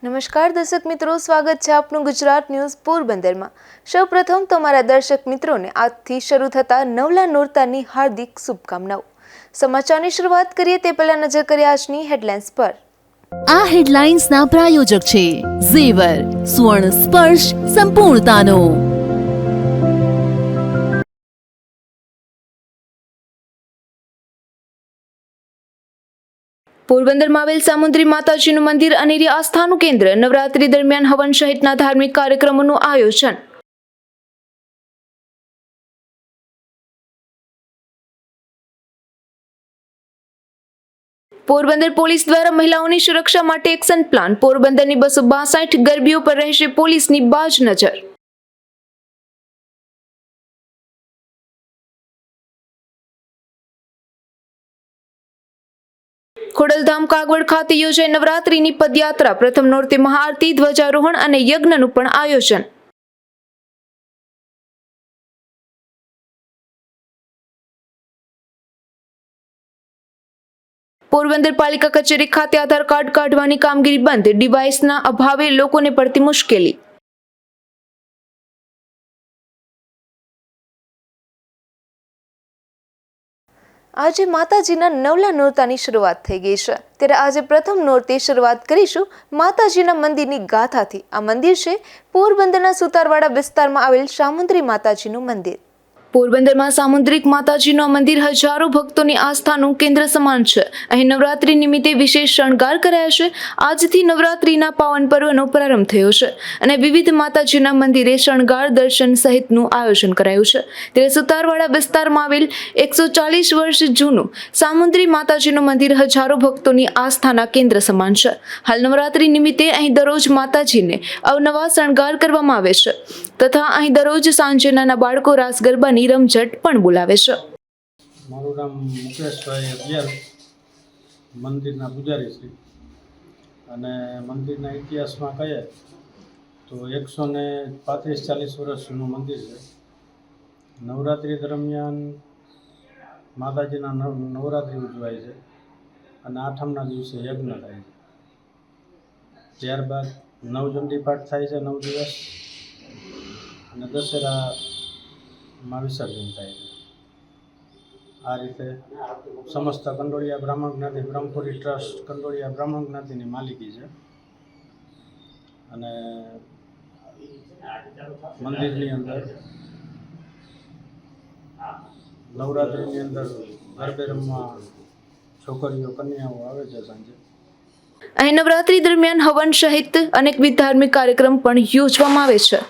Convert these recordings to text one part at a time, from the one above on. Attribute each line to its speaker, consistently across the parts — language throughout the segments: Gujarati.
Speaker 1: નમસ્કાર દર્શક મિત્રો, સ્વાગત છે આપનું ગુજરાત ન્યૂઝ પોરબંદરમાં। સૌપ્રથમ તમારા દર્શક મિત્રોને આજથી શરૂ થતા નવલા નોરતાની હાર્દિક શુભકામનાઓ। સમાચારની શરૂઆત કરીએ તે પહેલા નજર કરીએ આજની હેડલાઇન્સ પર।
Speaker 2: આ હેડલાઇન્સના પ્રાયોજક છે ઝેવર, સ્વર્ણ સ્પર્શ સંપૂર્ણતાનો।
Speaker 1: પોરબંદરમાં આવેલ સામુદ્રી માતાજીનું મંદિર અનેરી આસ્થાનું કેન્દ્ર। નવરાત્રી દરમિયાન હવન સહિતના ધાર્મિક કાર્યક્રમોનું આયોજન। પોરબંદર પોલીસ દ્વારા મહિલાઓની સુરક્ષા માટે એક્શન પ્લાન। પોરબંદરની 262 ગરબીઓ પર રહેશે પોલીસની બાજ નજર। ખોડલધામ કાગવડ ખાતે યોજાઈ નવરાત્રીની પદયાત્રા। પ્રથમ નોરતે મહાઆરતી, ધ્વજારોહણ અને યજ્ઞનું પણ આયોજન। પોરબંદર પાલિકા કચેરી ખાતે આધાર કાર્ડ કાઢવાની કામગીરી બંધ। ડિવાઇસના અભાવે લોકોને પડતી મુશ્કેલી। આજે માતાજીના નવલા નોરતાની શરૂઆત થઈ ગઈ છે, ત્યારે આજે પ્રથમ નોરતે શરૂઆત કરીશું માતાજીના મંદિરની ગાથાથી। આ મંદિર છે પોરબંદરના સુતારવાડા વિસ્તારમાં આવેલ સામુદ્રી માતાજીનું મંદિર। પોરબંદરમાં સામુદ્રિક માતાજીનું મંદિર હજારો ભક્તોની આસ્થાનું કેન્દ્ર સમાન છે। અહીં નવરાત્રી નિમિત્તે વિશેષ શણગાર કરાયા છે। આજથી નવરાત્રીના પાવન પર્વનો પ્રારંભ થયો છે અને વિવિધ માતાજીના મંદિરે શણગાર, દર્શન સહિતનું આયોજન કરાયું છે। ત્યારે સુતારવાડા વિસ્તારમાં આવેલ 140 વર્ષ જૂનું સામુદ્રી માતાજીનું મંદિર હજારો ભક્તોની આસ્થાના કેન્દ્ર સમાન છે। હાલ નવરાત્રી નિમિત્તે અહીં દરરોજ માતાજીને અવનવા શણગાર કરવામાં આવે છે તથા અહીં દરરોજ સાંજે નાના બાળકો રાસ ગરબાની રમઝટ પણ બોલાવે છે।
Speaker 3: મારું નામ મુકેશભાઈ અગિયાર, મંદિરના પૂજારી છે અને મંદિરના ઇતિહાસમાં કહીએ તો 135-40 વર્ષ જૂનું મંદિર છે। નવરાત્રિ દરમિયાન માતાજીના નવરાત્રિ ઉજવાય છે અને આઠમના દિવસે યજ્ઞ થાય છે। ત્યારબાદ નવચંડી પાઠ થાય છે 9 દિવસ અને દશેરામાં વિસર્જન થાય છે। આ રીતે સમસ્ત કંડોળિયા બ્રાહ્મણ જ્ઞાતિ બ્રહ્મપુરી ટ્રસ્ટ કંડોળિયા બ્રાહ્મણ જ્ઞાતિની માલિકી છે અને મંદિરની અંદર નવરાત્રિની અંદર ગરબે રમવા છોકરીઓ કન્યાઓ આવે છે સાંજે।
Speaker 1: અહીં નવરાત્રી દરમિયાન હવન સહિત અનેકવિધ ધાર્મિક કાર્યક્રમ પણ યોજવામાં આવે છે।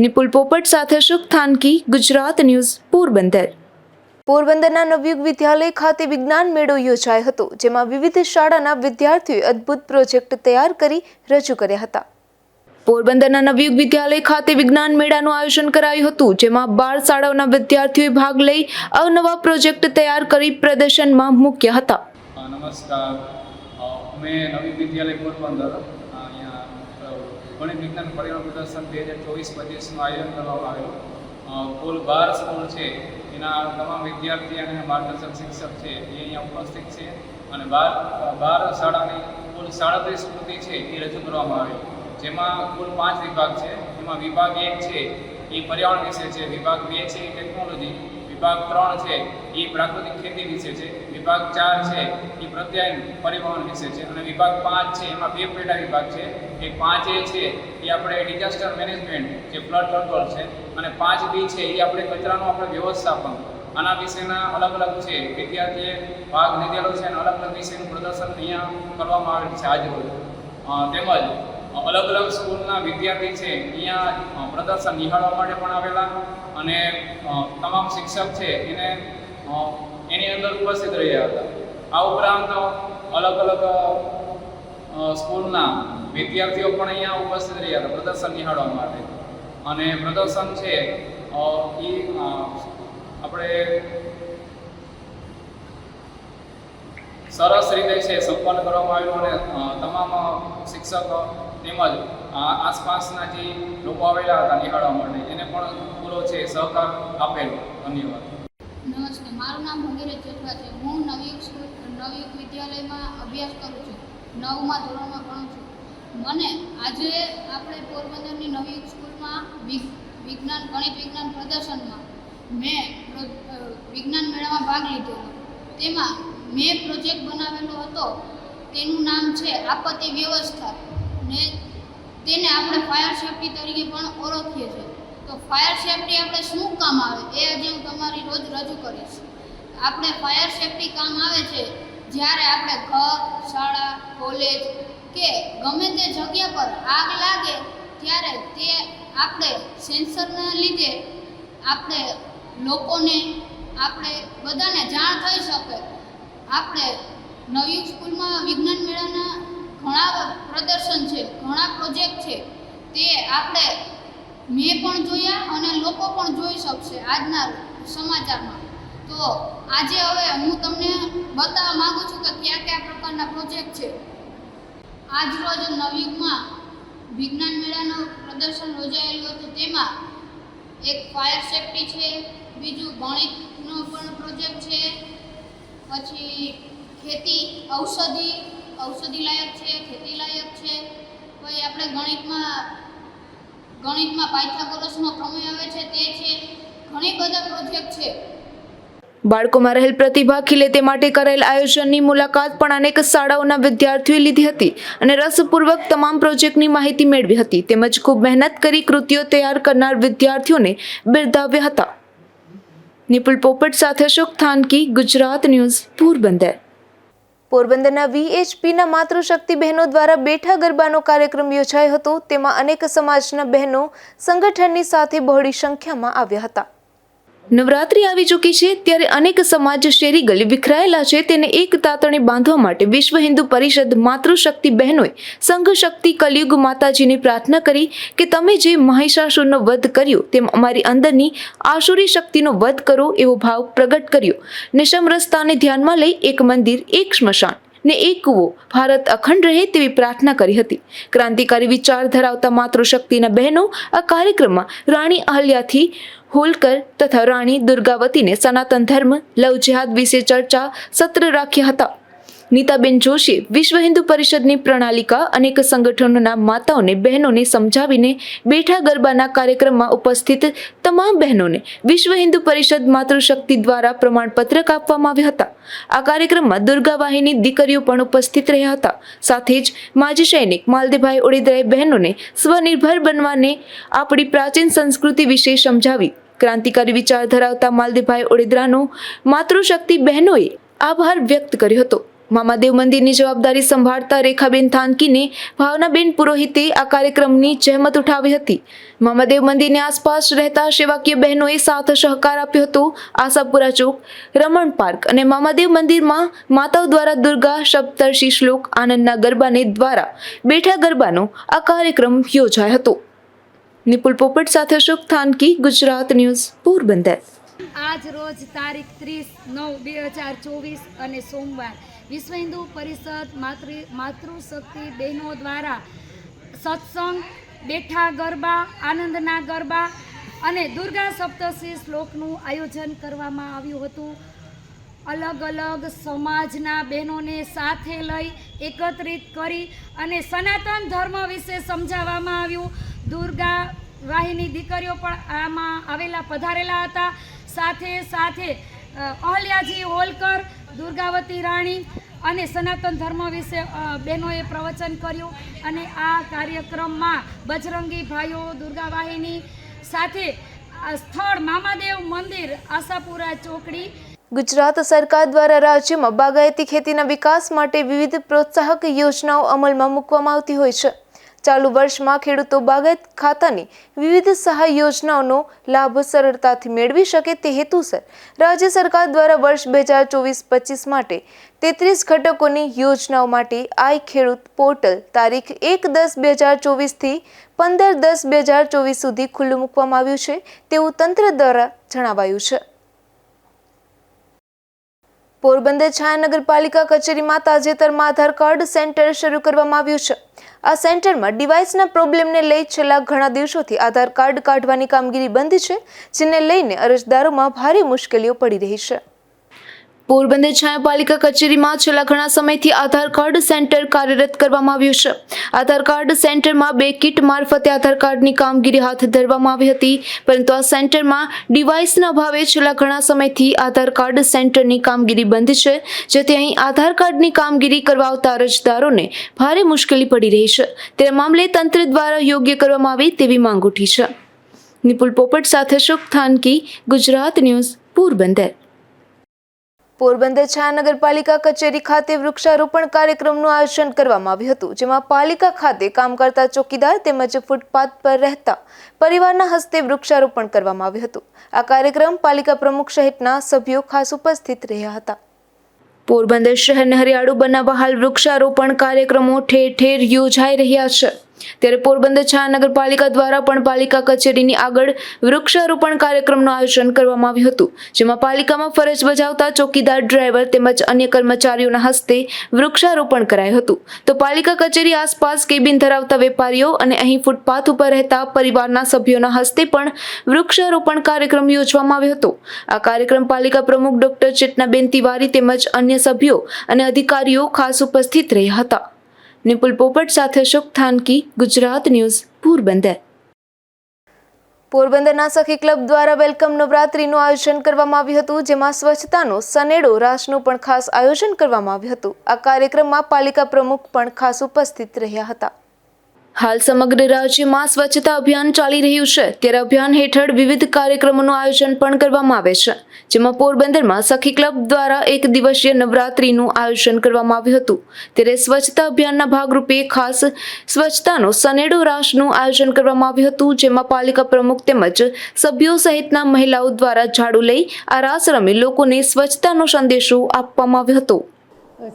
Speaker 1: નિપુલ પોપટ સાથે સુખ થાનકી, ગુજરાત ન્યૂઝ, પોરબંદર। પોરબંદરના નવયુગ વિદ્યાલય ખાતે વિજ્ઞાન મેળો યોજાયો હતો, જેમાં વિવિધ શાળાના વિદ્યાર્થીઓએ અદ્ભુત પ્રોજેક્ટ તૈયાર કરી રજૂ કર્યા હતા। પોરબંદરના નવયુગ વિદ્યાલય ખાતે વિજ્ઞાન મેળાનું આયોજન કરાયું હતું, જેમાં 12 શાળાઓના વિદ્યાર્થીઓએ ભાગ લઈ અવનવા પ્રોજેક્ટ તૈયાર કરી પ્રદર્શનમાં મૂક્યા હતા।
Speaker 4: નમસ્કાર, મેં નવયુગ વિદ્યાલય પોરબંદર અહીંયા ગણિત વિજ્ઞાન પર્યાવરણ પ્રદર્શન 2024-25નું આયોજન કરવામાં આવેલું। કુલ 12 સ્કૂલ છે, એના તમામ વિદ્યાર્થી અને માર્ગદર્શક શિક્ષક છે એ અહીંયા ઉપસ્થિત છે અને 12 શાળાની કુલ 37 કૃતિ છે એ રજૂ કરવામાં આવી, જેમાં કુલ 5 વિભાગ છે। એમાં વિભાગ 1 છે એ પર્યાવરણ વિશે છે, વિભાગ 2 છે એ ટેકનોલોજી, વિભાગ 3 છે એ પ્રાકૃતિક ખેતી વિશે છે, વિભાગ 4 છે એ પ્રત્યાયન પરિવહન વિશે છે અને વિભાગ 5 છે એમાં 2 પેટા વિભાગ છે। એક 5A છે એ આપણે ડિઝાસ્ટર મેનેજમેન્ટ જે ફ્લડ કંટ્રોલ છે અને 5B છે એ આપણે કચરાનું આપણે વ્યવસ્થાપન, આના વિશેના અલગ અલગ છે વિદ્યાર્થીએ ભાગ લીધેલો છે અને અલગ અલગ વિષયનું પ્રદર્શન અહીંયા કરવામાં આવેલું છે આજરોજ। તેમજ અલગ અલગ સ્કૂલના વિદ્યાર્થી છે અહીંયા પ્રદર્શન નિહાળવા માટે પણ આવેલા અને તમામ શિક્ષક છે એને એની અંદર ઉપસ્થિત રહ્યા હતા। આ ઉપરાંત અલગ અલગ સ્કૂલના વિદ્યાર્થીઓ પણ અહીંયા ઉપસ્થિત રહ્યા હતા પ્રદર્શન નિહાળવા માટે અને પ્રદર્શન છે એ આપણે સરસ રીતે છે સંપન્ન કરવામાં આવ્યું અને તમામ શિક્ષક તેમજ આસપાસના જે લોકો આવેલા હતા નિહાળવા માટે એને પણ પૂરો છે સહકાર આપેલો। ધન્યવાદ।
Speaker 5: નમસ્તે, મારું નામ ભગીરથ જેઠવા છે। હું નવયુગ વિદ્યાલયમાં અભ્યાસ કરું છું, 9મા ધોરણમાં ભણું છું। મને આજે આપણે પોરબંદરની નવી સ્કૂલમાં વિજ્ઞાન ગણિત વિજ્ઞાન પ્રદર્શનમાં મેં વિજ્ઞાન મેળામાં ભાગ લીધેલો. તેમાં મેં પ્રોજેક્ટ બનાવેલો હતો. તેનું નામ છે આપત્તિ વ્યવસ્થા ને તેને આપણે ફાયર સેફ્ટી તરીકે પણ ઓળખીએ છીએ. તો ફાયર સેફ્ટી આપણે શું કામ આવે એ આજે હું તમારી રોજ રજૂ કરીશ. આપણે ફાયર સેફ્ટી કામ આવે છે જ્યારે આપણે ઘર, શાળા, કોલેજ કે ગમે તે જગ્યા પર આગ લાગે ત્યારે તે આપણે સેન્સરના લીધે આપણે લોકોને આપણે બધાને જાણ થઈ શકે. આપણે નવી સ્કૂલમાં વિજ્ઞાન મેળાના ઘણા પ્રદર્શન છે, ઘણા પ્રોજેક્ટ છે. તે આપણે મેં પણ જોયા અને લોકો પણ જોઈ શકશે આજના સમાચારમાં. તો આજે હવે હું તમને બતાવવા માગું છું કે કયા કયા પ્રકારના પ્રોજેક્ટ છે. આજ રોજ નવયુગમાં વિજ્ઞાન મેળાનું પ્રદર્શન યોજાયેલું હતું. તેમાં એક ફાયર સેફ્ટી છે, બીજું ગણિતનો પણ પ્રોજેક્ટ છે, પછી ખેતી ઔષધિ લાયક છે, ખેતી લાયક છે. પછી આપણે ગણિતમાં પાયથાગોરસનો પ્રમેય આવે છે તે છે. ઘણી બધા પ્રોજેક્ટ છે.
Speaker 1: બાળકોમાં રહેલ પ્રતિભા ખીલે તે માટે કરેલ આયોજનની મુલાકાત પણ અનેક શાળાઓના વિદ્યાર્થીઓએ લીધી હતી અને રસપૂર્વક તમામ પ્રોજેક્ટની માહિતી મેળવી હતી. તેમજ ખૂબ મહેનત કરી કૃતિઓ તૈયાર કરનાર વિદ્યાર્થીઓને બિરદાવ્યા હતા. નિપુલ પોપટ સાથે અશોક થાનકી, ગુજરાત ન્યૂઝ, પોરબંદર. પોરબંદરના VHPના માતૃશક્તિ બહેનો દ્વારા બેઠા ગરબાનો કાર્યક્રમ યોજાયો હતો. તેમાં અનેક સમાજના બહેનો સંગઠનની સાથે બહોળી સંખ્યામાં આવ્યા હતા. નવરાત્રી આવી ચૂકી છે ત્યારે અનેક સમાજ શેરી ગલી વિખરાયેલા છે. તેને એક તાતણે બાંધવા માટે વિશ્વ હિન્દુ પરિષદ માતૃશક્તિ બહેનોએ સંઘ શક્તિ કલયુગ માતાજીને પ્રાર્થના કરી કે તમે જે મહિષાસુરનો વધ કર્યો તેમ અમારી અંદરની આસુરી શક્તિનો વધ કરો એવો ભાવ પ્રગટ કર્યો. ને સમરસતાને ધ્યાનમાં લઈ એક મંદિર, એક સ્મશાન ને એક કૂવો ભારત અખંડ રહે તેવી પ્રાર્થના કરી હતી. ક્રાંતિકારી વિચાર ધરાવતા માતૃશક્તિના બહેનો આ કાર્યક્રમમાં રાણી અહલ્યાથી હોલકર તથા રાણી દુર્ગાવતીને સનાતન ધર્મ, લવ જેહાદ વિશે ચર્ચા સત્ર રાખ્યા હતા. નીતાબેન જોશીએ વિશ્વ હિન્દુ પરિષદની પ્રણાલિકા અનેક સંગઠનોના માતાઓને બહેનોને સમજાવીને બેઠા ગરબાના કાર્યક્રમમાં ઉપસ્થિત તમામ બહેનોને વિશ્વ હિન્દુ પરિષદ માતૃશક્તિ દ્વારા પ્રમાણપત્ર આપવામાં આવ્યા હતા. આ કાર્યક્રમમાં દુર્ગા વાહિની દીકરીઓ પણ ઉપસ્થિત રહ્યા હતા. સાથે જ માજી સૈનિક માલદેભાઈ ઓડેદરાએ બહેનોને સ્વનિર્ભર બનવાને આપણી પ્રાચીન સંસ્કૃતિ વિશે સમજાવી. ક્રાંતિકારી વિચાર ધરાવતા માલદેભાઈ ઓડેદરાનો માતૃશક્તિ બહેનોએ આભાર વ્યક્ત કર્યો હતો. મામાદેવ મંદિરની જવાબદારી સંભાળતા રેખાબેન થાનકીને ભાવનાબેન પુરોહિતે આ કાર્યક્રમની જહેમત ઉઠાવી હતી. મામાદેવ મંદિરની આસપાસ રહેતા સેવાકીય બહેનોએ સાથ સહકાર આપ્યો હતો. આશાપુરા ચોક, રમણ પાર્ક અને મામાદેવ મંદિરમાં માતાઓ દ્વારા દુર્ગા સપ્તર્ષિ શ્લોક આનંદના ગરબાને દ્વારા બેઠા ગરબાનો આ કાર્યક્રમ યોજાયો હતો. નિપુલ પોપટ સાથે અશોક થાનકી, ગુજરાત ન્યૂઝ, પોરબંદર.
Speaker 6: આજ રોજ તારીખ 30/9/2024 અને સોમવાર વિશ્વ હિન્દુ પરિષદ માતૃશક્તિ બહેનો દ્વારા સત્સંગ, બેઠા ગરબા, આનંદના ગરબા અને દુર્ગા સપ્તશી શ્લોકનું આયોજન કરવામાં આવ્યું હતું. અલગ અલગ સમાજના બહેનોને સાથે લઈ એકત્રિત કરી અને સનાતન ધર્મ વિશે સમજાવવામાં આવ્યું. દુર્ગા વાહિની દીકરીઓ પણ આમાં આવેલા પધારેલા હતા. સાથે અહલ્યાજી હોલકર, દુર્ગાવતી રાણી અને સનાતન ધર્મ વિશે બહેનોએ પ્રવચન કર્યું. અને આ કાર્યક્રમમાં બજરંગી ભાઈઓ, દુર્ગા વાહિની સાથે સ્થળ મામાદેવ મંદિર, આશાપુરા ચોકડી.
Speaker 1: ગુજરાત સરકાર દ્વારા રાજ્યમાં બાગાયતી ખેતીના વિકાસ માટે વિવિધ પ્રોત્સાહક યોજનાઓ અમલમાં મૂકવામાં આવતી હોય છે. ચાલુ વર્ષમાં ખેડૂતો બાગાયત ખાતાની વિવિધ સહાય યોજનાઓનો લાભ સરળતાથી મેળવી શકે તે હેતુસર રાજ્ય સરકાર દ્વારા વર્ષ 2024-25 માટે 33 ઘટકોની યોજનાઓ માટે આઈ ખેડૂત પોર્ટલ તારીખ 1/10/2024 થી 15/10/2024 સુધી ખુલ્લું મૂકવામાં આવ્યું છે તેવું તંત્ર દ્વારા જણાવાયું છે. પોરબંદર છાયા નગરપાલિકા કચેરીમાં તાજેતરમાં આધાર કાર્ડ સેન્ટર શરૂ કરવામાં આવ્યું છે. આ સેન્ટરમાં ડિવાઇસના પ્રોબ્લેમને લઈ છેલ્લા ઘણા દિવસોથી આધાર કાર્ડ કાઢવાની કામગીરી બંધ છે, જેને લઈને અરજદારોમાં ભારે મુશ્કેલીઓ પડી રહી છે. પોરબંદર છાયાપાલિકા કચેરીમાં છેલ્લા ઘણા સમયથી આધાર કાર્ડ સેન્ટર કાર્યરત કરવામાં આવ્યું છે. આધાર કાર્ડ સેન્ટરમાં 2 કીટ મારફતે આધાર કાર્ડની કામગીરી હાથ ધરવામાં આવી હતી, પરંતુ આ સેન્ટરમાં ડિવાઇસના અભાવે છેલ્લા ઘણા સમયથી આધાર કાર્ડ સેન્ટરની કામગીરી બંધ છે, જેથી અહીં આધાર કાર્ડની કામગીરી કરવા આવતા અરજદારોને ભારે મુશ્કેલી પડી રહી છે. તે મામલે તંત્ર દ્વારા યોગ્ય કરવામાં આવે તેવી માંગ ઉઠી છે. નિપુલ પોપટ સાથે શુક થાનકી, ગુજરાત ન્યૂઝ, પોરબંદર. પોરબંદર છાયા નગરપાલિકા કચેરી ખાતે વૃક્ષારોપણ કાર્યક્રમનું આયોજન કરવામાં આવ્યું હતું, જેમાં પાલિકા ખાતે કામ કરતા ચોકીદાર તેમજ ફૂટપાથ પર રહેતા પરિવારના હસ્તે વૃક્ષારોપણ કરવામાં આવ્યું હતું. આ કાર્યક્રમ પાલિકા પ્રમુખ સહિતના સભ્યો ખાસ ઉપસ્થિત રહ્યા હતા. પોરબંદર શહેરને હરિયાળું બનાવવા હાલ વૃક્ષારોપણ કાર્યક્રમો ઠેર ઠેર યોજાઈ રહ્યા છે. ત્યારે પોરબંદર છાયા નગરપાલિકા દ્વારા પણ પાલિકા કચેરીની આગળ વૃક્ષારોપણ કાર્યક્રમનું આયોજન કરવામાં આવ્યું હતું, જેમાં પાલિકામાં ફરજ બજાવતા ચોકીદાર, ડ્રાઈવર તેમજ અન્ય કર્મચારીઓના હસ્તે વૃક્ષારોપણ કરાયું હતું. તો પાલિકા કચેરી આસપાસ કેબિન ધરાવતા વેપારીઓ અને અહીં ફૂટપાથ ઉપર રહેતા પરિવારના સભ્યોના હસ્તે પણ વૃક્ષારોપણ કાર્યક્રમ યોજવામાં આવ્યો હતો. આ કાર્યક્રમ પાલિકા પ્રમુખ ડોક્ટર ચેતનાબેન તિવારી તેમજ અન્ય સભ્યો અને અધિકારીઓ ખાસ ઉપસ્થિત રહ્યા હતા. નિપુલ પોપટ સાથે શુક થાનકી, ગુજરાત ન્યૂઝ, પોરબંદર. પોરબંદરના સખી ક્લબ દ્વારા વેલકમ નવરાત્રીનું આયોજન કરવામાં આવ્યું હતું, જેમાં સ્વચ્છતાનો સનેડો રાસનું પણ ખાસ આયોજન કરવામાં આવ્યું હતું. આ કાર્યક્રમમાં પાલિકા પ્રમુખ પણ ખાસ ઉપસ્થિત રહ્યા હતા. હાલ સમગ્ર રાજ્યમાં સ્વચ્છતા અભિયાન ચાલી રહ્યું છે, ત્યારે અભિયાન હેઠળ વિવિધ કાર્યક્રમોનું આયોજન પણ કરવામાં આવે છે, જેમાં પોરબંદરમાં સખી ક્લબ દ્વારા 1 દિવસીય નવરાત્રીનું આયોજન કરવામાં આવ્યું હતું. ત્યારે સ્વચ્છતા અભિયાનના ભાગરૂપે ખાસ સ્વચ્છતાનો સનેડો રાસનું આયોજન કરવામાં આવ્યું હતું, જેમાં પાલિકા પ્રમુખ તેમજ સભ્યો સહિતના મહિલાઓ દ્વારા ઝાડુ લઈ આ રાસ રમી લોકોને સ્વચ્છતાનો સંદેશો આપવામાં આવ્યો હતો.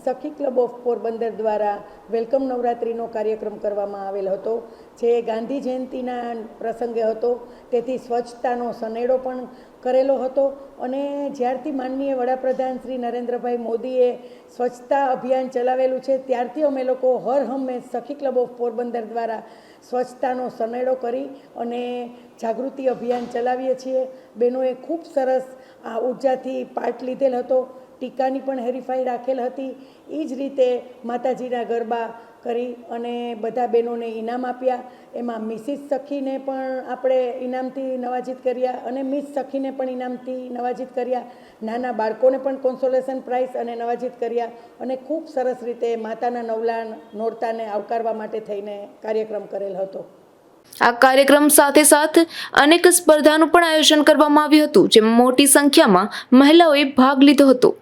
Speaker 7: સખી ક્લબ ઓફ પોરબંદર દ્વારા વેલકમ નવરાત્રિનો કાર્યક્રમ કરવામાં આવેલ હતો, જે ગાંધી જયંતિના પ્રસંગે હતો, તેથી સ્વચ્છતાનો સનેડો પણ કરેલો હતો. અને જ્યારથી માનનીય વડાપ્રધાન શ્રી નરેન્દ્રભાઈ મોદીએ સ્વચ્છતા અભિયાન ચલાવેલું છે, ત્યારથી અમે લોકો હર હંમેશ સખી ક્લબ ઓફ પોરબંદર દ્વારા સ્વચ્છતાનો સનેડો કરી અને જાગૃતિ અભિયાન ચલાવીએ છીએ. બહેનોએ ખૂબ સરસ આ ઉર્જાથી પાર્ટ લીધેલ હતો. ટીકાની પણ હરીફાઈ રાખેલ હતી. એ જ રીતે માતાજીના ગરબા કરી અને બધા બહેનોને ઇનામ આપ્યા. એમાં મિસિસ સખીને પણ આપણે ઇનામથી નવાજીત કર્યા અને મિસ સખીને પણ ઇનામથી નવાજીત કર્યા. નાના બાળકોને પણ કોન્સોલેશન પ્રાઇઝ અને નવાજીત કર્યા. અને ખૂબ સરસ રીતે માતાના નવલા નોરતાને આવકારવા માટે થઈને કાર્યક્રમ કરેલ હતો.
Speaker 1: આ કાર્યક્રમ સાથે સાથે અનેક સ્પર્ધાનું પણ આયોજન કરવામાં આવ્યું હતું, જેમાં મોટી સંખ્યામાં મહિલાઓએ ભાગ લીધો હતો.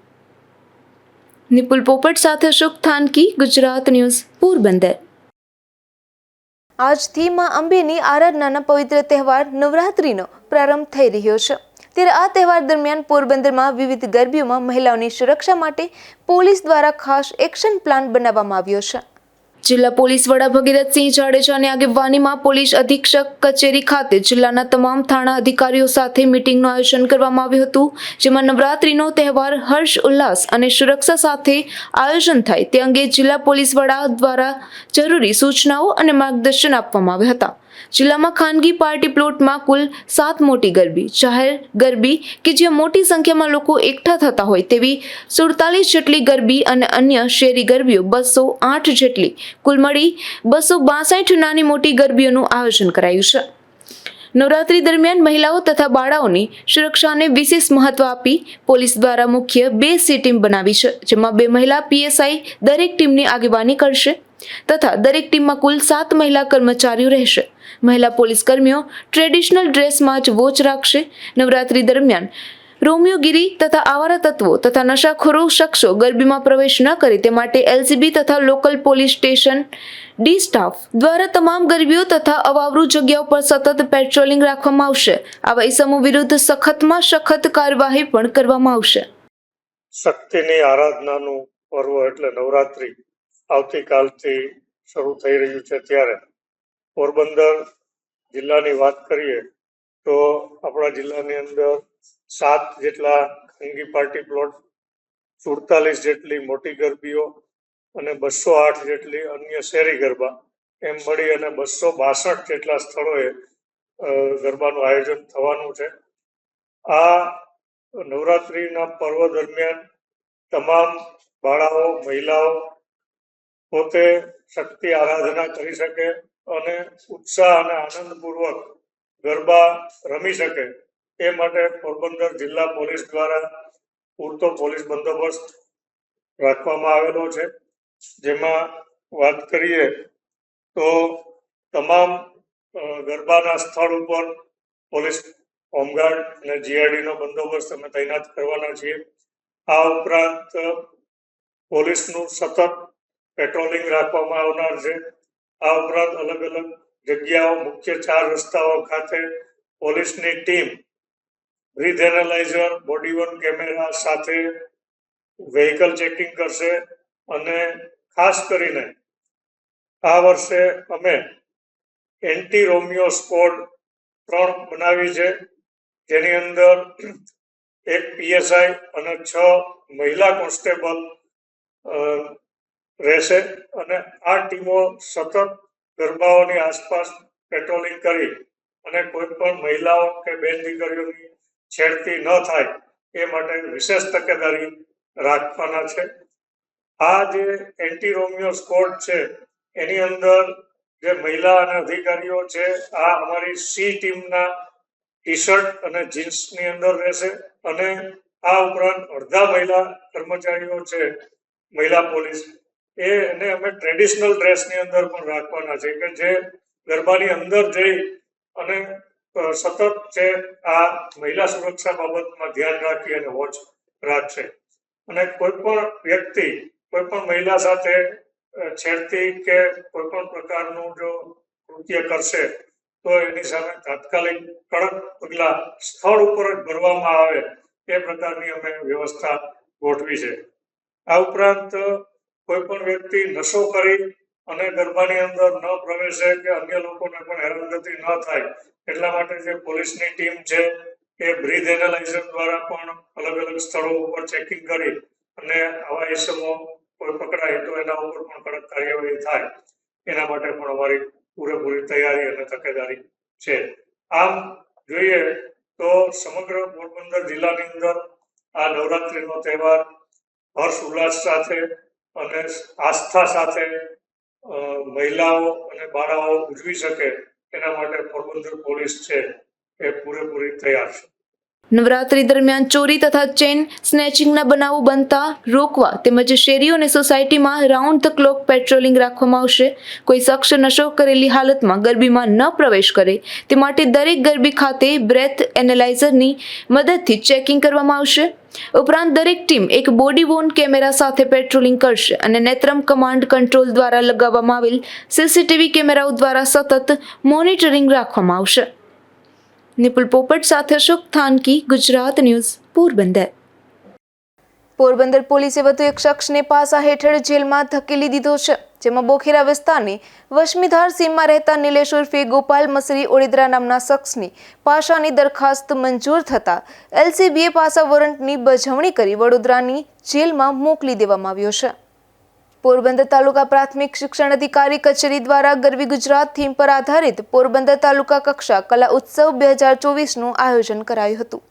Speaker 1: નિપુલ પોપટ સાથે શુક થાનકી, ગુજરાત ન્યૂઝ, પોરબંદર. આજથી માં અંબેની આરાધનાના પવિત્ર તહેવાર નવરાત્રીનો પ્રારંભ થઈ રહ્યો છે. ત્યારે આ તહેવાર દરમિયાન પોરબંદરમાં વિવિધ ગરબીઓમાં મહિલાઓની સુરક્ષા માટે પોલીસ દ્વારા ખાસ એક્શન પ્લાન બનાવવામાં આવ્યો છે. જિલ્લા પોલીસ વડા ભગીરથસિંહ જાડેજાની આગેવાનીમાં પોલીસ અધિક્ષક કચેરી ખાતે જિલ્લાના તમામ થાણા અધિકારીઓ સાથે મીટિંગનું આયોજન કરવામાં આવ્યું હતું, જેમાં નવરાત્રીનો તહેવાર હર્ષ ઉલ્લાસ અને સુરક્ષા સાથે આયોજન થાય તે અંગે જિલ્લા પોલીસ વડા દ્વારા જરૂરી સૂચનાઓ અને માર્ગદર્શન આપવામાં આવ્યા હતા. જિલ્લામાં ખાનગી પાર્ટી પ્લોટમાં કુલ 7 મોટી ગરબી, જાહેર ગરબી કે જ્યાં મોટી સંખ્યામાં લોકો એકઠા થતા હોય તેવી 47 જેટલી ગરબી અને અન્ય શેરી ગરબીઓ 208 જેટલી, કુલ મળી 262 નાની મોટી ગરબીઓનું આયોજન કરાયું છે. નવરાત્રી દરમિયાન મહિલાઓ તથા બાળાઓની સુરક્ષાને વિશેષ મહત્વ આપી પોલીસ દ્વારા મુખ્ય 2 સી ટીમ બનાવી છે, જેમાં 2 મહિલા પીએસઆઈ દરેક ટીમની આગેવાની કરશે તથા દરેક ટીમમાં કુલ 7 મહિલા કર્મચારીઓ રહેશે. મહિલા પોલીસ કર્મીઓ ટ્રેડિશનલ ડ્રેસમાં જ વોચ રાખશે. નવરાત્રી દરમિયાન રોમિયોગીરી તથા આવારા તત્વો તથા નશાખોરો શખ્સો ગરબીમાં પ્રવેશ ન કરે તે માટે એલસીબી તથા local police station D staff દ્વારા તમામ ગરબીઓ તથા અવાવરૂ જગ્યાઓ પર સતત પેટ્રોલિંગ રાખવામાં આવશે. આવા ઇસમો વિરુદ્ધ સખતમાં સખત કાર્યવાહી પણ કરવામાં આવશે.
Speaker 8: શક્તિની આરાધનાનું પર્વ એટલે નવરાત્રી આવતીકાલથી શરૂ થઈ રહ્યું છે, ત્યારે પોરબંદર જિલ્લાની વાત કરીએ તો આપણા જિલ્લાની અંદર 7 જેટલા ખાનગી પાર્ટી પ્લોટ, 47 જેટલી મોટી ગરબીઓ અને 208 જેટલી અન્ય શેરી ગરબા, એમ મળી અને 262 જેટલા સ્થળોએ ગરબાનું આયોજન થવાનું છે. આ નવરાત્રીના પર્વ દરમિયાન તમામ બાળાઓ મહિલાઓ પોતે શક્તિ આરાધના કરી શકે અને ઉત્સાહ અને આનંદપૂર્વક ગરબા રમી શકે એ માટે પોરબંદર જિલ્લા પોલીસ દ્વારા પૂરતો પોલીસ બંદોબસ્ત રાખવામાં આવેલો છે. જેમાં વાત કરીએ તો તમામ ગરબાના સ્થળ ઉપર પોલીસ હોમગાર્ડ અને જીઆરડીનો બંદોબસ્ત અમે તૈનાત કરવાના છીએ. આ ઉપરાંત પોલીસનું સતત પેટ્રોલિંગ રાખવામાં આવનાર છે. આ ઉપરાંત અલગ અલગ જગ્યાઓ મુખ્ય 4 રસ્તાઓ ખાતે પોલીસની team breath analyser, body worn camera સાથે વેહિકલ ચેકિંગ કરશે અને ખાસ કરીને આ વર્ષે અમે એન્ટી રોમિયો સ્કોડ 3 બનાવી છે, જેની અંદર 1 PSI અને 6 મહિલા કોન્સ્ટેબલ રહેશે અને આ ટીમો સતત ગરબાઓની આસપાસ પેટ્રોલિંગ કરી અને કોઈ પણ મહિલાઓ કે બેન દીકરીઓની છેડતી ન થાય એ માટે વિશેષ તકેદારી રાખવાના છે. આ જે એન્ટી રોમિયો સ્કોડ છે એની અંદર જે મહિલા અને અધિકારીઓ છે આ અમારી સી ટીમના ટી-શર્ટ અને જીન્સની અંદર રહેશે અને આ ઉપરાંત અડધા મહિલા કર્મચારીઓ છે, મહિલા પોલીસ, એને અમે ટ્રેડિશનલ ડ્રેસની અંદર પણ રાખવાના છે કે જે ગરબાની અંદર જઈ અને સતત છે આ મહિલા સુરક્ષા બાબતમાં ધ્યાન રાખી અને વોચ રાખશે અને કોઈ પણ વ્યક્તિ કોઈ પણ મહિલા સાથે છેડતી કે કોઈ પણ પ્રકારનું જો કૃત્ય કરશે તો એની સામે તાત્કાલિક કડક પગલાં સ્થળ ઉપર જ ભરવામાં આવે એ પ્રકારની અમે વ્યવસ્થા ગોઠવી છે. આ ઉપરાંત કોઈ પણ વ્યક્તિ નશો કરી અને ગરબાની અંદર ન પ્રવેશે કે અન્ય લોકોને પણ હેરાનગતિ ન થાય એટલા માટે જે પોલીસની ટીમ છે એ બ્રીથ એનાલાઇઝર દ્વારા પણ અલગ અલગ સ્થળો ઉપર ચેકિંગ કરી અને આવા ઇસમો કોઈ પકડાય તો એના ઉપર પણ કડક કાર્યવાહી થાય એના માટે પણ અમારી પૂરેપૂરી તૈયારી અને તકેદારી છે. આમ જોઈએ તો સમગ્ર પોરબંદર જિલ્લાની અંદર આ નવરાત્રિનો તહેવાર હર્ષ ઉલ્લાસ સાથે અને આસ્થા સાથે મહિલાઓ અને બાળાઓ ઉજવી શકે એના માટે પોરબંદર પોલીસ છે એ પૂરેપૂરી તૈયાર છે.
Speaker 1: નવરાત્રી દરમિયાન ચોરી તથા ચેઇન સ્નેચિંગના બનાવો બનતા રોકવા તેમજ શેરીઓ અને સોસાયટીમાં રાઉન્ડ ધ ક્લોક પેટ્રોલિંગ રાખવામાં આવશે. કોઈ શખ્સ નશો કરેલી હાલતમાં ગરબીમાં ન પ્રવેશ કરે તે માટે દરેક ગરબી ખાતે બ્રેથ એનાલાઇઝરની મદદથી ચેકિંગ કરવામાં આવશે. ઉપરાંત દરેક ટીમ એક બોડી વોર્ન કેમેરા સાથે પેટ્રોલિંગ કરશે અને નેત્રમ કમાન્ડ કંટ્રોલ દ્વારા લગાવવામાં આવેલ સીસીટીવી કેમેરાઓ દ્વારા સતત મોનિટરિંગ રાખવામાં આવશે. નિપુલ પોપટ સાથે અશોક થાનકી, ગુજરાત ન્યૂઝ, પોરબંદર. પોરબંદર પોલીસે વધુ એક શખ્સને પાસા હેઠળ જેલમાં ધકેલી દીધો છે, જેમાં બોખેરા વિસ્તારની વશમીધાર સીમમાં રહેતા નિલેશ ઉર્ફે ગોપાલ મસરી ઓળેદરા નામના શખ્સની પાસાની દરખાસ્ત મંજૂર થતા LCBએ પાસા વોરંટની બજવણી કરી વડોદરાની જેલમાં મોકલી દેવામાં આવ્યો છે. પોરબંદર તાલુકા પ્રાથમિક શિક્ષણ અધિકારી કચેરી દ્વારા ગરવી ગુજરાત થીમ પર આધારિત પોરબંદર તાલુકા કક્ષા કલા ઉત્સવ 2024નું આયોજન કરાયું હતું.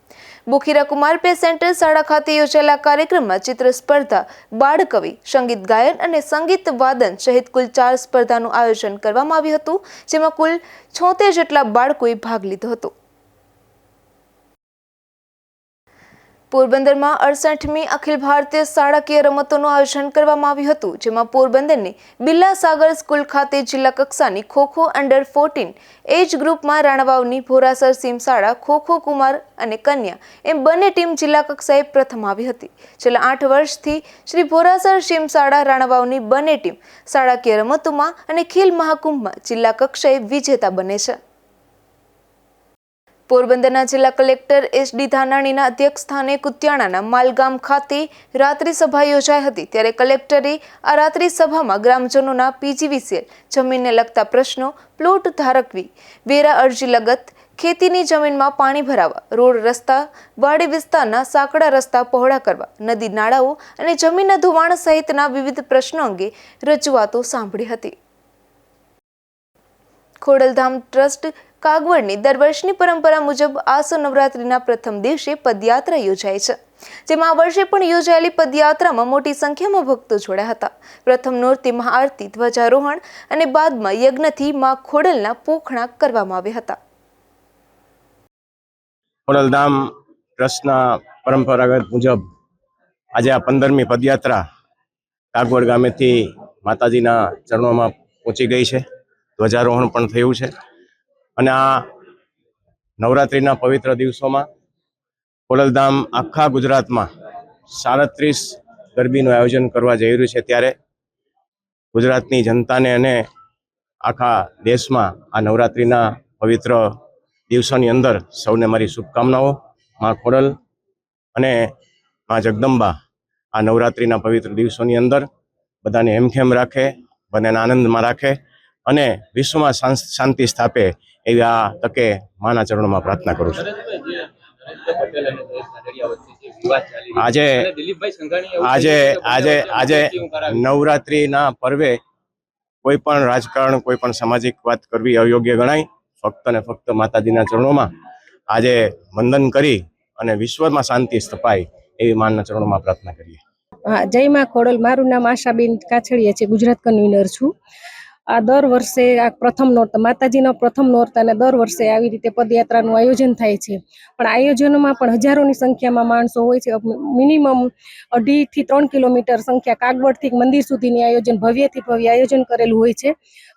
Speaker 1: બોખીરા કુમાર પે સેન્ટર શાળા ખાતે યોજાયેલા કાર્યક્રમમાં ચિત્ર સ્પર્ધા, બાળકવિ, સંગીત ગાયન અને સંગીત વાદન સહિત કુલ 4 સ્પર્ધાનું આયોજન કરવામાં આવ્યું હતું, જેમાં કુલ 76 જેટલા બાળકોએ ભાગ લીધો હતો. પોરબંદરમાં 68મી અખિલ ભારતીય શાળાકીય રમતોનું આયોજન કરવામાં આવ્યું હતું, જેમાં પોરબંદરની બિરલા સાગર સ્કૂલ ખાતે જિલ્લા કક્ષાની ખોખો અંડર 14 એજ ગ્રુપમાં રાણાવાવની ભોરાસર સીમ શાળા ખોખો કુમાર અને કન્યા એમ બંને ટીમ જિલ્લા કક્ષાએ પ્રથમ આવી હતી. છેલ્લા 8 વર્ષથી શ્રી ભોરાસર સીમ શાળા રાણાવાવની બંને ટીમ શાળાકીય રમતોમાં અને ખેલ મહાકુંભમાં જિલ્લા કક્ષાએ વિજેતા બને છે. પોરબંદરના જિલ્લા કલેક્ટર SD ધાનાણીના અધ્યક્ષ સ્થાને કુતિયાણાના માલગામ ખાતે રાત્રિ સભા યોજાઈ હતી, ત્યારે કલેક્ટરે આ રાત્રિ સભામાં ગ્રામજનોના PGVCL જમીનને લગતા પ્રશ્નો, પ્લોટ ધારકવી, વેરા અરજી લગત, ખેતીની જમીનમાં પાણી ભરાવા, રોડ રસ્તા, વાડી વિસ્તારના સાંકડા રસ્તા પહોળા કરવા, નદી નાળાઓ અને જમીનના ધોવાણ સહિતના વિવિધ પ્રશ્નો અંગે રજૂઆતો સાંભળી હતી. ખોડલધામ ટ્રસ્ટ કાગવડની દર વર્ષની પરંપરા મુજબ આસો નવરાત્રિના પ્રથમ દિવસે પદયાત્રા યોજાય છે, જેમાં આ વર્ષે પણ યોજાયેલી પદયાત્રામાં મોટી સંખ્યામાં ભક્તો જોડાયા હતા. પ્રથમ નોરતે મહાઆરતી, ધ્વજારોહણ અને બાદમાં યજ્ઞથી મા ખોડલના પોખણા કરવામાં આવ્યા હતા.
Speaker 9: ખોડલધામ ટ્રસ્ટના પરંપરાગત મુજબ આજે આ 15મી પદયાત્રા કાગવડ ગામેથી માતાજીના ચરણોમાં પહોંચી ગઈ છે. ધ્વજારોહણ પણ થયું છે અને આ નવરાત્રિના પવિત્ર દિવસોમાં ખોડલધામ આખા ગુજરાતમાં 37 ગરબીનું આયોજન કરવા જઈ રહ્યું છે. ત્યારે ગુજરાતની જનતાને અને આખા દેશમાં આ નવરાત્રિના પવિત્ર દિવસોની અંદર સૌને મારી શુભકામનાઓ. મા ખોડલ અને મા જગદંબા આ નવરાત્રિના પવિત્ર દિવસોની અંદર બધાને હેમખેમ રાખે, બધાને આનંદમાં રાખે અને વિશ્વમાં શાંતિ સ્થાપે એવી આ તકે માના ચરણોમાં પ્રાર્થના કરું છું. આજે આજે આજે આજે નવરાત્રિના પર્વે કોઈ પણ રાજકારણ, કોઈ પણ સામાજિક વાત કરવી અયોગ્ય ગણાય. ફક્ત ને ફક્ત માતાજીના ચરણોમાં આજે વંદન કરી અને વિશ્વમાં શાંતિ સ્થપાય એવી માના ચરણોમાં પ્રાર્થના કરીએ.
Speaker 10: હા, જય માં ખોડલ. મારું નામ આશાબેન કાછડિયા છે, ગુજરાત કન્વીનર છું. આ દર વર્ષે આ પ્રથમ નોરતા, માતાજીના પ્રથમ નોરતાને દર વર્ષે આવી રીતે પદયાત્રાનું આયોજન થાય છે. પણ આયોજનોમાં પણ હજારોની સંખ્યામાં માણસો હોય છે. મિનિમમ 2.5 થી 3 કિલોમીટર સંખ્યા કાગવડથી મંદિર સુધીની આયોજન, ભવ્યથી ભવ્ય આયોજન કરેલું હોય છે.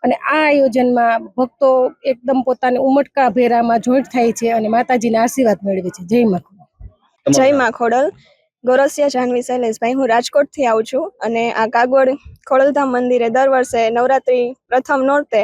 Speaker 10: અને આ આયોજનમાં ભક્તો એકદમ પોતાને ઉમટકા ભેરામાં જોઈન્ટ થાય છે અને માતાજીના આશીર્વાદ મેળવે છે. જય માં ખોડલ.
Speaker 11: જય માં ખોડલ. ગોરસિયા જાહ્નવી શૈલેષભાઈ. હું રાજકોટથી આવું છું અને આ કાગવડ ખોડલધામ મંદિરે દર વર્ષે નવરાત્રિ પ્રથમ નોરતે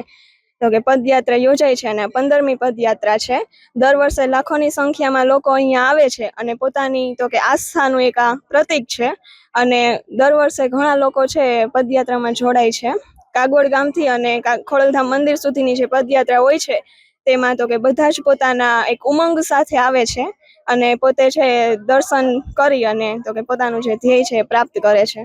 Speaker 11: તો કે પદયાત્રા યોજાય છે અને 15મી પદયાત્રા છે. દર વર્ષે લાખોની સંખ્યામાં લોકો અહીંયા આવે છે અને પોતાની તો કે આસ્થાનું એક આ પ્રતીક છે અને દર વર્ષે ઘણા લોકો છે પદયાત્રામાં જોડાય છે. કાગવડ ગામથી અને ખોડલધામ મંદિર સુધીની જે પદયાત્રા હોય છે તેમાં તો કે બધા જ પોતાના એક ઉમંગ સાથે આવે છે અને પોતે છે દર્શન કરી અને તો કે પોતાનું જે ધ્યેય છે પ્રાપ્ત કરે છે.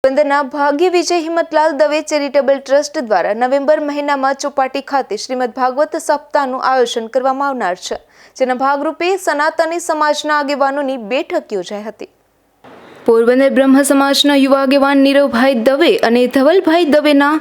Speaker 1: પોરબંદરના ભાગ્ય વિજય હિંમતલાલ દવે ચેરિટેબલ ટ્રસ્ટ દ્વારા નવેમ્બર મહિનામાં ચોપાટી ખાતે શ્રીમદ ભાગવત સપ્તાહનું આયોજન કરવામાં આવનાર છે, જેના ભાગરૂપે સનાતની સમાજના આગેવાનોની બેઠક યોજાઈ હતી. પોરબંદર બ્રહ્મ સમાજના યુવા આગેવાન નીરવભાઈ દવે અને ધવલભાઈ દવેના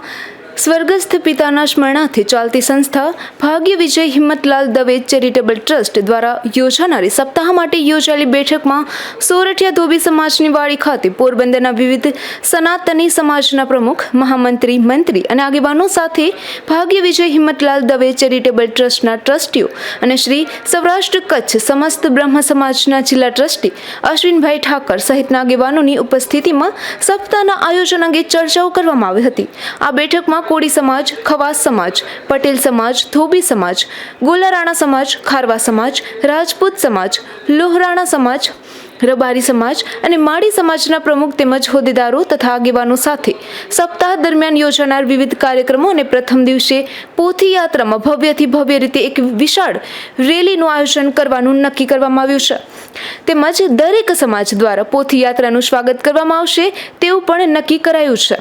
Speaker 1: સ્વર્ગસ્થ પિતાના સ્મરણાર્થે ચાલતી સંસ્થા ભાગ્ય વિજય હિંમતલાલ દવે ચેરિટેબલ ટ્રસ્ટ દ્વારા યોજાનારી સપ્તાહ માટે યોજાયેલી બેઠકમાં સોરઠિયા ધોબી સમાજની વાડી ખાતે પોરબંદરના વિવિધ સનાતની સમાજના પ્રમુખ, મહામંત્રી, મંત્રી અને આગેવાનો સાથે ભાગ્ય વિજય હિંમતલાલ દવે ચેરિટેબલ ટ્રસ્ટના ટ્રસ્ટીઓ અને શ્રી સૌરાષ્ટ્ર કચ્છ સમસ્ત બ્રહ્મ સમાજના જિલ્લા ટ્રસ્ટી અશ્વિનભાઈ ઠાકર સહિતના આગેવાનોની ઉપસ્થિતિમાં સપ્તાહના આયોજન અંગે ચર્ચાઓ કરવામાં આવી હતી. આ બેઠકમાં કોળી સમાજ, ખવાસ સમાજ, પટેલ સમાજ, ધોબી સમાજ, ગોલારાણા સમાજ, ખારવા સમાજ, રાજપૂત સમાજ, લોહરાણા સમાજ, રબારી સમાજ અને માળી સમાજના પ્રમુખ તેમજ હોદ્દેદારો તથા આગેવાનો સાથે સપ્તાહ દરમિયાન યોજાનાર વિવિધ કાર્યક્રમો અને પ્રથમ દિવસે પોથી યાત્રામાં ભવ્યથી ભવ્ય રીતે એક વિશાળ રેલીનું આયોજન કરવાનું નક્કી કરવામાં આવ્યું છે. તેમજ દરેક સમાજ દ્વારા પોથી યાત્રાનું સ્વાગત કરવામાં આવશે તેવું પણ નક્કી કરાયું છે.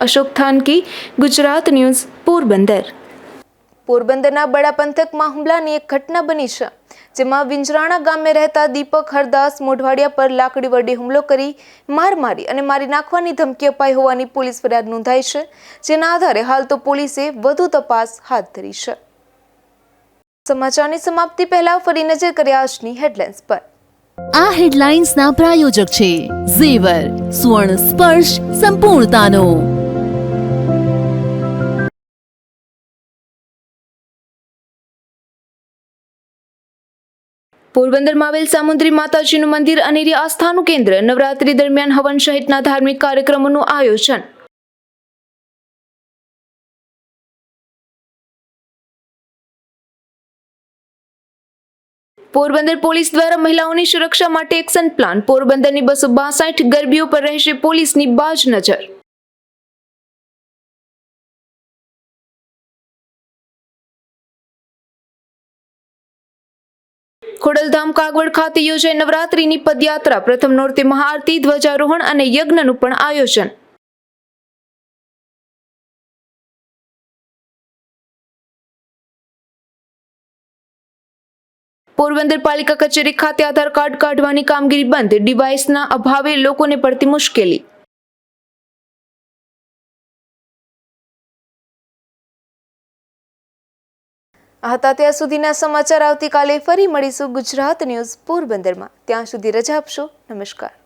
Speaker 1: અશોક થાનકી, ગુજરાત ન્યૂઝ, પોરબંદર. પોરબંદરના બડા પંથકમાં હુમલાની એક ઘટના બની છે, જેમાં વિંજરાણા ગામે રહેતા દીપક હરદાસ મોઢવાડિયા પર લાકડી વડે હુમલો કરી માર મારી અને મારી નાખવાની ધમકી અપાઈ હોવાની પોલીસ ફરિયાદ નોંધાઈ છે, જેના આધારે હાલ તો પોલીસે વધુ તપાસ હાથ ધરી છે. સમાચારની સમાપ્તિ પહેલા ફરી નજર કરીએ આજની હેડલાઇન્સ પર.
Speaker 2: આ હેડલાઇન્સના પ્રાયોજક છે ઝેવર, સુવર્ણ સ્પર્શ સંપૂર્ણતાનો.
Speaker 1: પોરબંદરમાં આવેલ સામુદ્રી માતાજીનું મંદિર અનેરી આસ્થાનું કેન્દ્ર. નવરાત્રી દરમિયાન હવન સહિતના ધાર્મિક કાર્યક્રમોનું આયોજન. પોરબંદર પોલીસ દ્વારા મહિલાઓની સુરક્ષા માટે એક્શન પ્લાન. પોરબંદરની 262 ગરબીઓ પર રહેશે પોલીસની બાજ નજર. ખોડલધામ કાગવડ ખાતે યોજાઈ નવરાત્રીની પદયાત્રા. પ્રથમ નોરતે મહાઆરતી, ધ્વજારોહણ અને યજ્ઞનું પણ આયોજન. પોરબંદર પાલિકા કચેરી ખાતે આધાર કાર્ડ કાઢવાની કામગીરી બંધ, ડિવાઇસના અભાવે લોકોને પડતી મુશ્કેલી. આ હતા ત્યાં સુધીના સમાચાર. આવતીકાલે ફરી મળીશું ગુજરાત ન્યૂઝ પોરબંદરમાં. ત્યાં સુધી રજા આપશો. નમસ્કાર.